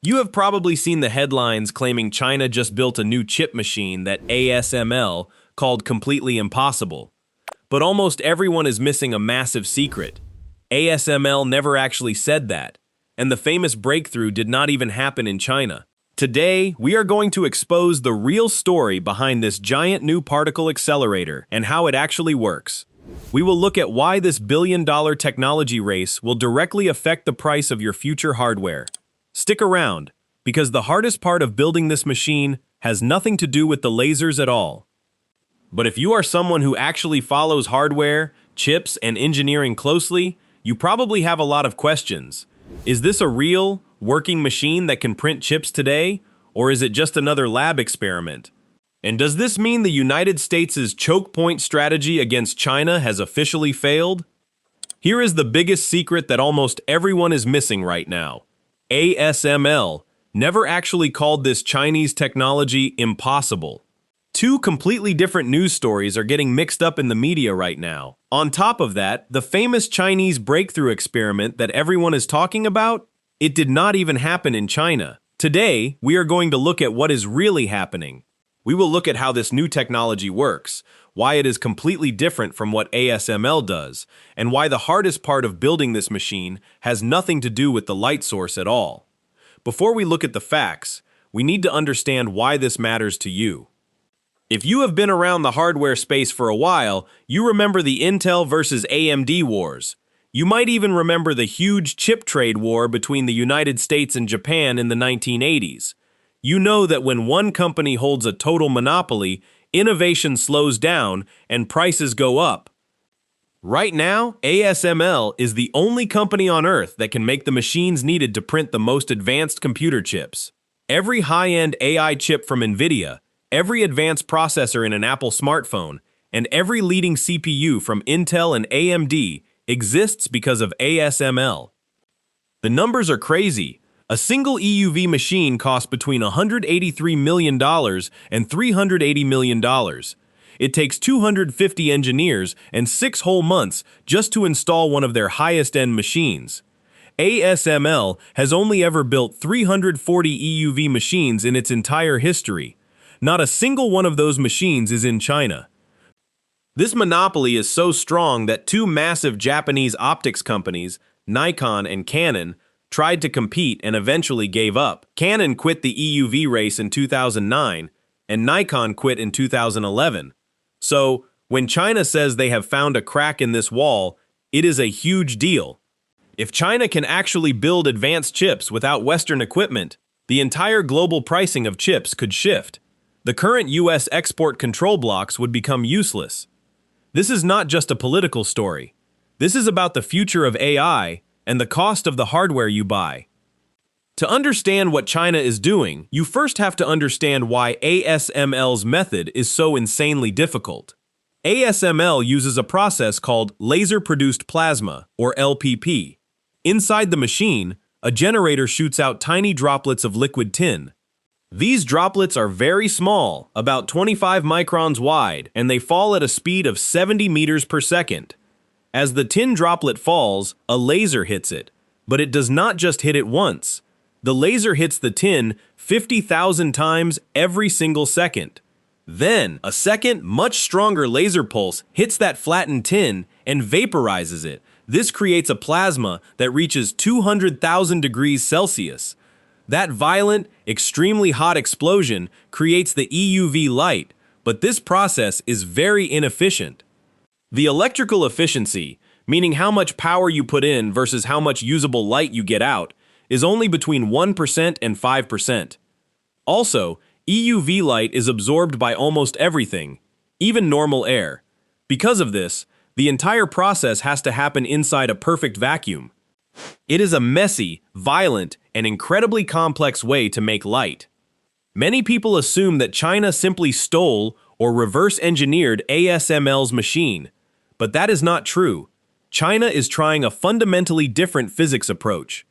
You have probably seen the headlines claiming China just built a new chip machine that ASML called completely impossible. But almost everyone is missing a massive secret. ASML never actually said that, and the famous breakthrough did not even happen in China. Today, we are going to expose the real story behind this giant new particle accelerator and how it actually works. We will look at why this billion-dollar technology race will directly affect the price of your future hardware. Stick around, because the hardest part of building this machine has nothing to do with the lasers at all. But if you are someone who actually follows hardware, chips, and engineering closely, you probably have a lot of questions. Is this a real, working machine that can print chips today, or is it just another lab experiment? And does this mean the United States' choke point strategy against China has officially failed? Here is the biggest secret that almost everyone is missing right now. ASML never actually called this Chinese technology impossible. Two completely different news stories are getting mixed up in the media right now. On top of that, the famous Chinese breakthrough experiment that everyone is talking about, it did not even happen in China. Today, we are going to look at what is really happening. We will look at how this new technology works, why it is completely different from what ASML does, and why the hardest part of building this machine has nothing to do with the light source at all. Before we look at the facts, we need to understand why this matters to you. If you have been around the hardware space for a while, you remember the Intel versus AMD wars. You might even remember the huge chip trade war between the United States and Japan in the 1980s. You know that when one company holds a total monopoly, innovation slows down and prices go up. Right now, ASML is the only company on Earth that can make the machines needed to print the most advanced computer chips. Every high-end AI chip from Nvidia, every advanced processor in an Apple smartphone, and every leading CPU from Intel and AMD exists because of ASML. The numbers are crazy. A single EUV machine costs between $183 million and $380 million. It takes 250 engineers and 6 whole months just to install one of their highest-end machines. ASML has only ever built 340 EUV machines in its entire history. Not a single one of those machines is in China. This monopoly is so strong that two massive Japanese optics companies, Nikon and Canon, tried to compete and eventually gave up. Canon quit the EUV race in 2009, and Nikon quit in 2011. So, when China says they have found a crack in this wall, it is a huge deal. If China can actually build advanced chips without Western equipment, the entire global pricing of chips could shift. The current US export control blocks would become useless. This is not just a political story. This is about the future of AI and the cost of the hardware you buy. To understand what China is doing, you first have to understand why ASML's method is so insanely difficult. ASML uses a process called laser-produced plasma, or LPP. Inside the machine, a generator shoots out tiny droplets of liquid tin. These droplets are very small, about 25 microns wide, and they fall at a speed of 70 meters per second. As the tin droplet falls, a laser hits it. But it does not just hit it once. The laser hits the tin 50,000 times every single second. Then, a second, much stronger laser pulse hits that flattened tin and vaporizes it. This creates a plasma that reaches 200,000 degrees Celsius. That violent, extremely hot explosion creates the EUV light, but this process is very inefficient. The electrical efficiency, meaning how much power you put in versus how much usable light you get out, is only between 1% and 5%. Also, EUV light is absorbed by almost everything, even normal air. Because of this, the entire process has to happen inside a perfect vacuum. It is a messy, violent, and incredibly complex way to make light. Many people assume that China simply stole or reverse-engineered ASML's machine, but that is not true. China is trying a fundamentally different physics approach.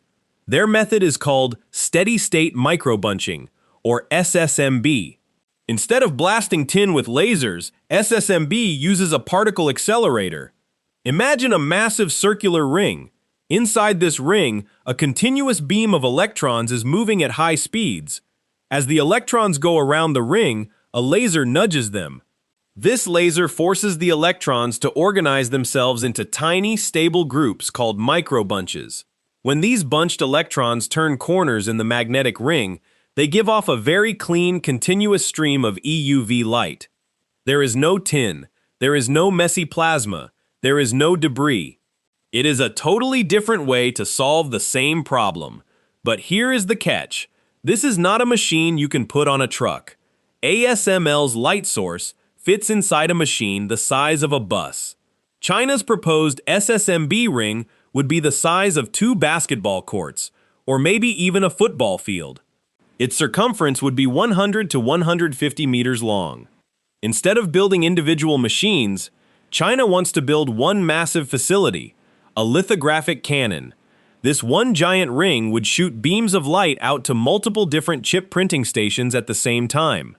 Their method is called steady-state microbunching, or SSMB. Instead of blasting tin with lasers, SSMB uses a particle accelerator. Imagine a massive circular ring. Inside this ring, a continuous beam of electrons is moving at high speeds. As the electrons go around the ring, a laser nudges them. This laser forces the electrons to organize themselves into tiny, stable groups called microbunches. When these bunched electrons turn corners in the magnetic ring, they give off a very clean, continuous stream of EUV light. There is no tin, there is no messy plasma, there is no debris. It is a totally different way to solve the same problem. But here is the catch. This is not a machine you can put on a truck. ASML's light source fits inside a machine the size of a bus. China's proposed SSMB ring would be the size of 2 basketball courts, or maybe even a football field. Its circumference would be 100 to 150 meters long. Instead of building individual machines, China wants to build one massive facility, a lithographic cannon. This one giant ring would shoot beams of light out to multiple different chip printing stations at the same time.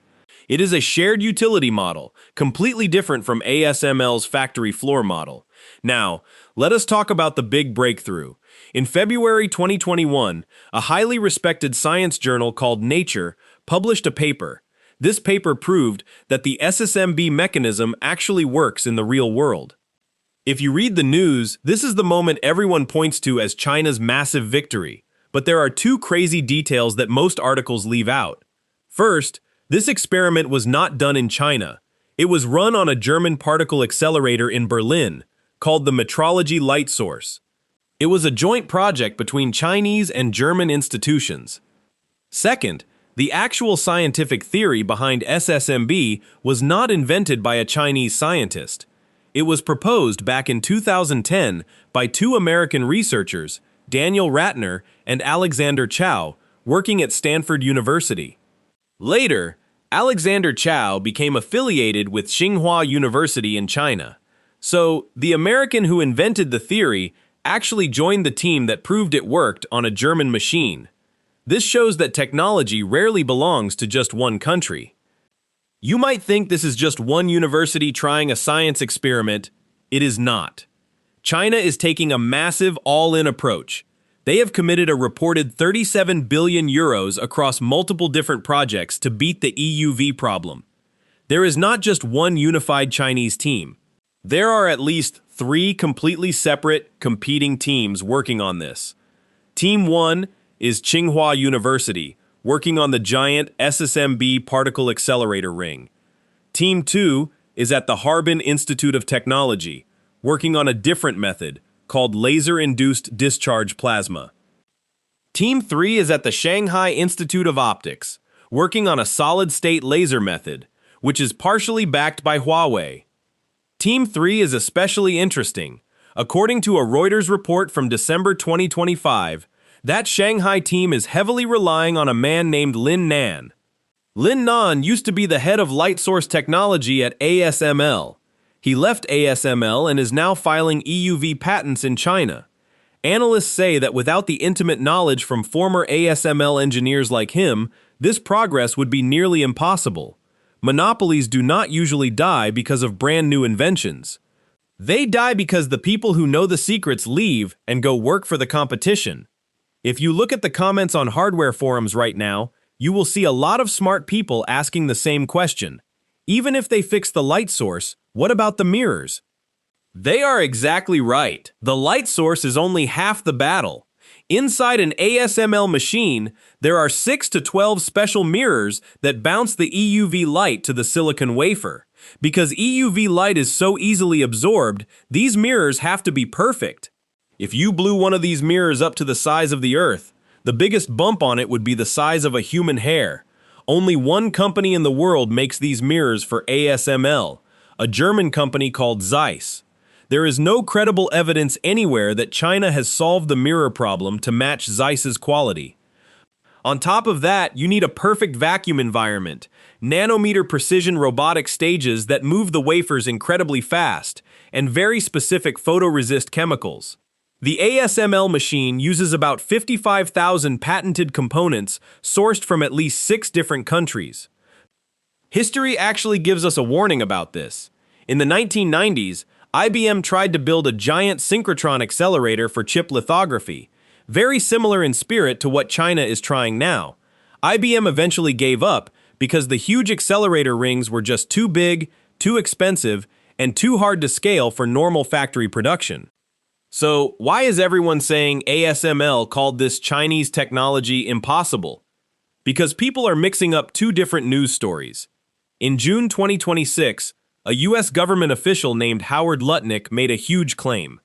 It is a shared utility model, completely different from ASML's factory floor model. Now, let us talk about the big breakthrough. In February 2021, a highly respected science journal called Nature published a paper. This paper proved that the SSMB mechanism actually works in the real world. If you read the news, this is the moment everyone points to as China's massive victory. But there are 2 crazy details that most articles leave out. First, this experiment was not done in China. It was run on a German particle accelerator in Berlin, called the Metrology Light Source. It was a joint project between Chinese and German institutions. Second, the actual scientific theory behind SSMB was not invented by a Chinese scientist. It was proposed back in 2010 by 2 American researchers, Daniel Ratner and Alexander Chow, working at Stanford University. Later, Alexander Chow became affiliated with Tsinghua University in China. So, the American who invented the theory actually joined the team that proved it worked on a German machine. This shows that technology rarely belongs to just one country. You might think this is just one university trying a science experiment. It is not. China is taking a massive all-in approach. They have committed a reported 37 billion euros across multiple different projects to beat the EUV problem. There is not just one unified Chinese team. There are at least 3 completely separate, competing teams working on this. Team 1 is Tsinghua University, working on the giant SSMB particle accelerator ring. Team 2 is at the Harbin Institute of Technology, working on a different method called laser-induced discharge plasma. Team 3 is at the Shanghai Institute of Optics, working on a solid-state laser method, which is partially backed by Huawei. Team 3 is especially interesting. According to a Reuters report from December 2025, that Shanghai team is heavily relying on a man named Lin Nan. Lin Nan used to be the head of light source technology at ASML. He left ASML and is now filing EUV patents in China. Analysts say that without the intimate knowledge from former ASML engineers like him, this progress would be nearly impossible. Monopolies do not usually die because of brand new inventions. They die because the people who know the secrets leave and go work for the competition. If you look at the comments on hardware forums right now, you will see a lot of smart people asking the same question. Even if they fix the light source, what about the mirrors? They are exactly right. The light source is only half the battle. Inside an ASML machine, there are 6 to 12 special mirrors that bounce the EUV light to the silicon wafer. Because EUV light is so easily absorbed, these mirrors have to be perfect. If you blew one of these mirrors up to the size of the Earth, the biggest bump on it would be the size of a human hair. Only one company in the world makes these mirrors for ASML, a German company called Zeiss. There is no credible evidence anywhere that China has solved the mirror problem to match Zeiss's quality. On top of that, you need a perfect vacuum environment, nanometer precision robotic stages that move the wafers incredibly fast, and very specific photoresist chemicals. The ASML machine uses about 55,000 patented components sourced from at least 6 different countries. History actually gives us a warning about this. In the 1990s, IBM tried to build a giant synchrotron accelerator for chip lithography, very similar in spirit to what China is trying now. IBM eventually gave up because the huge accelerator rings were just too big, too expensive, and too hard to scale for normal factory production. So, why is everyone saying ASML called this Chinese technology impossible? Because people are mixing up two different news stories. In June 2026, a US government official named Howard Lutnick made a huge claim.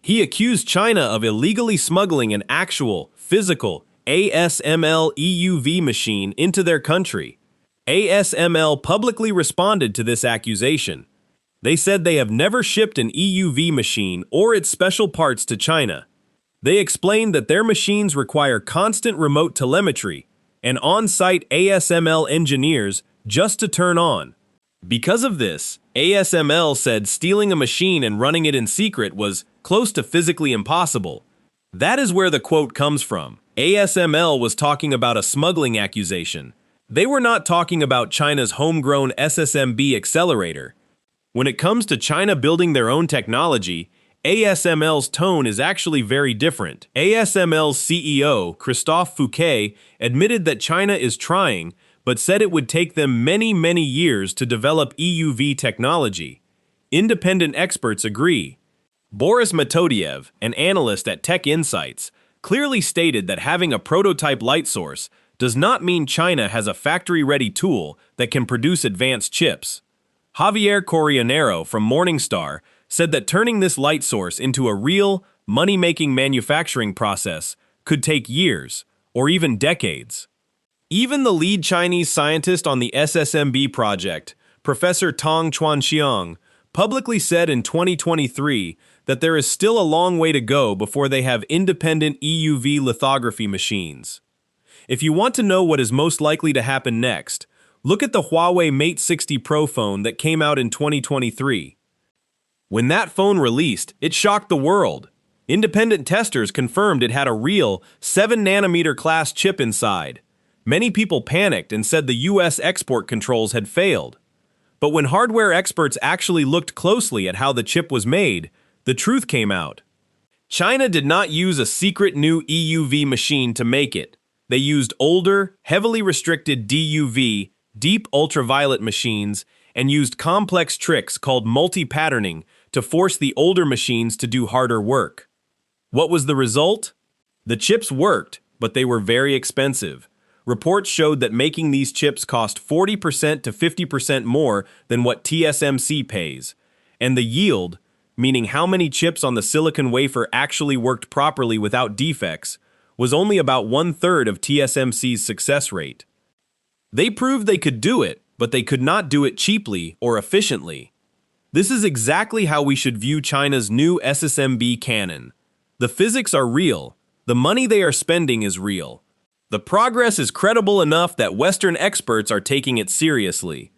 He accused China of illegally smuggling an actual, physical, ASML EUV machine into their country. ASML publicly responded to this accusation. They said they have never shipped an EUV machine or its special parts to China. They explained that their machines require constant remote telemetry and on-site ASML engineers just to turn on. Because of this, ASML said stealing a machine and running it in secret was close to physically impossible. That is where the quote comes from. ASML was talking about a smuggling accusation. They were not talking about China's homegrown SSMB accelerator. When it comes to China building their own technology, ASML's tone is actually very different. ASML's CEO, Christophe Fouquet, admitted that China is trying, but said it would take them many years to develop EUV technology. Independent experts agree. Boris Metodiev, an analyst at Tech Insights, clearly stated that having a prototype light source does not mean China has a factory-ready tool that can produce advanced chips. Javier Corionero from Morningstar said that turning this light source into a real, money-making manufacturing process could take years, or even decades. Even the lead Chinese scientist on the SSMB project, Professor Tong Chuanxiang, publicly said in 2023 that there is still a long way to go before they have independent EUV lithography machines. If you want to know what is most likely to happen next, look at the Huawei Mate 60 Pro phone that came out in 2023. When that phone released, it shocked the world. Independent testers confirmed it had a real 7nm class chip inside. Many people panicked and said the US export controls had failed. But when hardware experts actually looked closely at how the chip was made, the truth came out. China did not use a secret new EUV machine to make it. They used older, heavily restricted DUV, deep ultraviolet machines, and used complex tricks called multi-patterning to force the older machines to do harder work. What was the result? The chips worked, but they were very expensive. Reports showed that making these chips cost 40% to 50% more than what TSMC pays, and the yield, meaning how many chips on the silicon wafer actually worked properly without defects, was only about 1/3 of TSMC's success rate. They proved they could do it, but they could not do it cheaply or efficiently. This is exactly how we should view China's new SSMB cannon. The physics are real. The money they are spending is real. The progress is credible enough that Western experts are taking it seriously.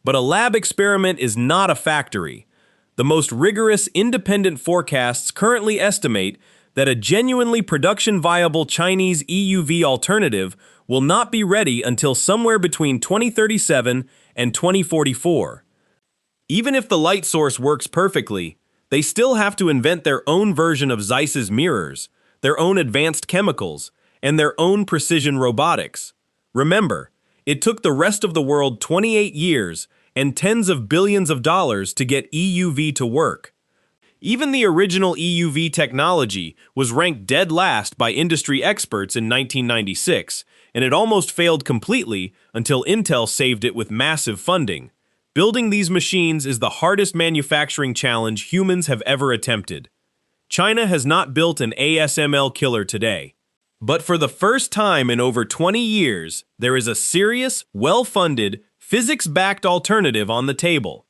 But a lab experiment is not a factory. The most rigorous independent forecasts currently estimate that a genuinely production-viable Chinese EUV alternative will not be ready until somewhere between 2037 and 2044. Even if the light source works perfectly, they still have to invent their own version of Zeiss's mirrors, their own advanced chemicals, and their own precision robotics. Remember, it took the rest of the world 28 years and tens of billions of dollars to get EUV to work. Even the original EUV technology was ranked dead last by industry experts in 1996, and it almost failed completely until Intel saved it with massive funding. Building these machines is the hardest manufacturing challenge humans have ever attempted. China has not built an ASML killer today. But for the first time in over 20 years, there is a serious, well-funded, physics-backed alternative on the table.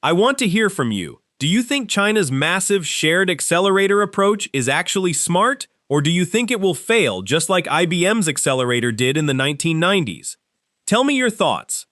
I want to hear from you. Do you think China's massive shared accelerator approach is actually smart, or do you think it will fail just like IBM's accelerator did in the 1990s? Tell me your thoughts.